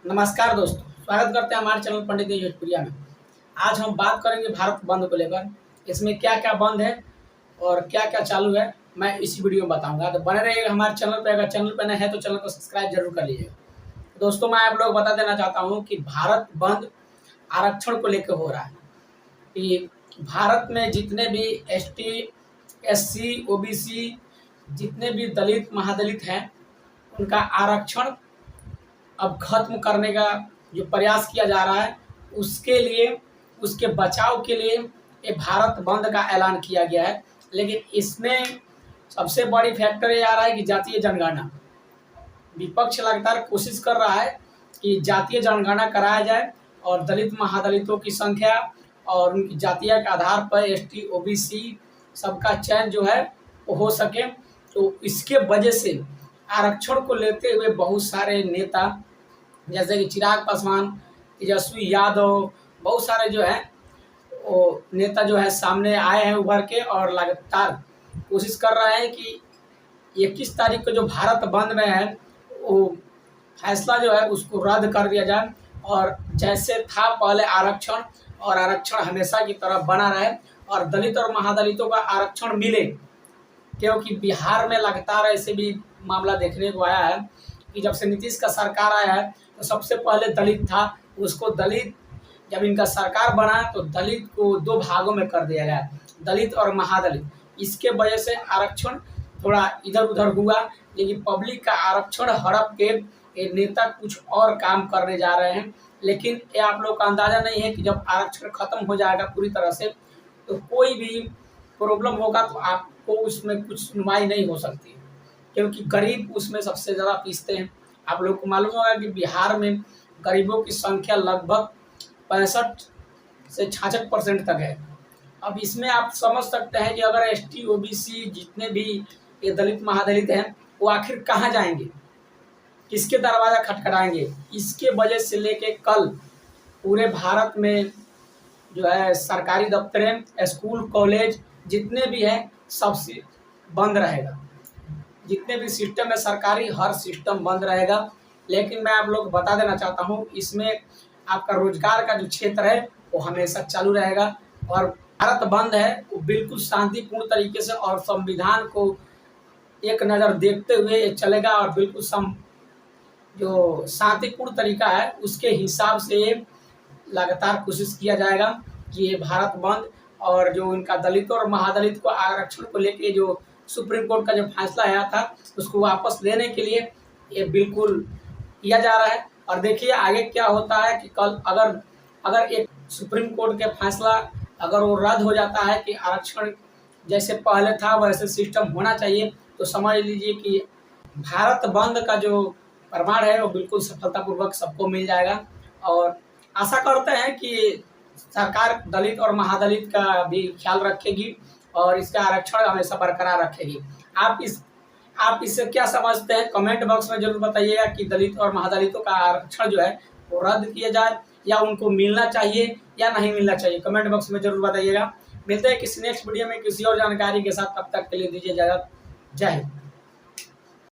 नमस्कार दोस्तों, स्वागत करते हैं हमारे चैनल पंडित जी भोजपुरिया में। आज हम बात करेंगे भारत बंद को लेकर। इसमें क्या क्या बंद है और क्या क्या चालू है, मैं इसी वीडियो में बताऊंगा। तो बने रहिएगा हमारे चैनल पे। अगर चैनल पे नए हैं तो चैनल को सब्सक्राइब जरूर कर लीजिएगा। दोस्तों, मैं आप लोग बता देना चाहता हूँ कि भारत बंद आरक्षण को लेकर हो रहा है। कि भारत में जितने भी एसटी, एससी, ओबीसी, जितने भी दलित महादलित हैं, उनका आरक्षण अब खत्म करने का जो प्रयास किया जा रहा है, उसके लिए, उसके बचाव के लिए ये भारत बंद का ऐलान किया गया है। लेकिन इसमें सबसे बड़ी फैक्टर ये आ रहा है कि जातीय जनगणना। विपक्ष लगातार कोशिश कर रहा है कि जातीय जनगणना कराया जाए और दलित महादलितों की संख्या और उनकी जातीय के आधार पर एसटी, ओबीसी सबका चयन जो है वो हो सके। तो इसके वजह से आरक्षण को लेते हुए बहुत सारे नेता, जैसे कि चिराग पासवान, तेजस्वी यादव, बहुत सारे जो है वो नेता जो है सामने आए हैं उभर के और लगातार कोशिश कर रहे हैं कि 21 तारीख को जो भारत बंद में है वो फैसला जो है उसको रद्द कर दिया जाए और जैसे था पहले आरक्षण, और आरक्षण हमेशा की तरह बना रहे और दलित और महादलितों का आरक्षण मिले। क्योंकि बिहार में लगातार ऐसे भी मामला देखने को आया है कि जब से नीतीश का सरकार आया है तो सबसे पहले दलित था, उसको दलित, जब इनका सरकार बना तो दलित को दो भागों में कर दिया गया, दलित और महादलित। इसके वजह से आरक्षण थोड़ा इधर उधर हुआ, लेकिन पब्लिक का आरक्षण हड़प के ये नेता कुछ और काम करने जा रहे हैं। लेकिन ये आप लोग का अंदाजा नहीं है कि जब आरक्षण खत्म हो जाएगा पूरी तरह से तो कोई भी प्रॉब्लम होगा तो आपको उसमें कुछ सुनवाई नहीं हो सकती, क्योंकि गरीब उसमें सबसे ज़्यादा पीसते हैं। आप लोग को मालूम होगा कि बिहार में गरीबों की संख्या लगभग 65 से 66% तक है। अब इसमें आप समझ सकते हैं कि अगर एसटी, ओबीसी, जितने भी ये दलित महादलित हैं, वो आखिर कहाँ जाएंगे, किसके दरवाज़ा खटखटाएंगे। इसके वजह से लेके कल पूरे भारत में जो है सरकारी दफ्तरें, स्कूल, कॉलेज जितने भी हैं सब बंद रहेगा। जितने भी सिस्टम है सरकारी, हर सिस्टम बंद रहेगा। लेकिन मैं आप लोग बता देना चाहता हूँ, इसमें आपका रोजगार का जो क्षेत्र है वो हमेशा चालू रहेगा। और भारत बंद है वो बिल्कुल शांतिपूर्ण तरीके से और संविधान को एक नज़र देखते हुए ये चलेगा और बिल्कुल जो शांतिपूर्ण तरीका है उसके हिसाब से लगातार कोशिश किया जाएगा कि ये भारत बंद और जो इनका दलितों और महादलित को आरक्षण को लेके जो सुप्रीम कोर्ट का जो फैसला आया था उसको वापस लेने के लिए ये बिल्कुल किया जा रहा है। और देखिए आगे क्या होता है कि कल अगर एक सुप्रीम कोर्ट के फैसला अगर वो रद्द हो जाता है कि आरक्षण जैसे पहले था वैसे सिस्टम होना चाहिए, तो समझ लीजिए कि भारत बंद का जो प्रमाण है वो बिल्कुल सफलतापूर्वक सबको मिल जाएगा। और आशा करते हैं कि सरकार दलित और महादलित का भी ख्याल रखेगी और इसका आरक्षण हमेशा बरकरार रखेगी। आप इससे क्या समझते हैं, कमेंट बॉक्स में जरूर बताइएगा कि दलित और महादलितों का आरक्षण जो है वो रद्द किया जाए या उनको मिलना चाहिए या नहीं मिलना चाहिए। कमेंट बॉक्स में जरूर बताइएगा। मिलते हैं किसी नेक्स्ट वीडियो में किसी और जानकारी के साथ। तब तक के लिए दीजिए इजाजत। जय हिंद।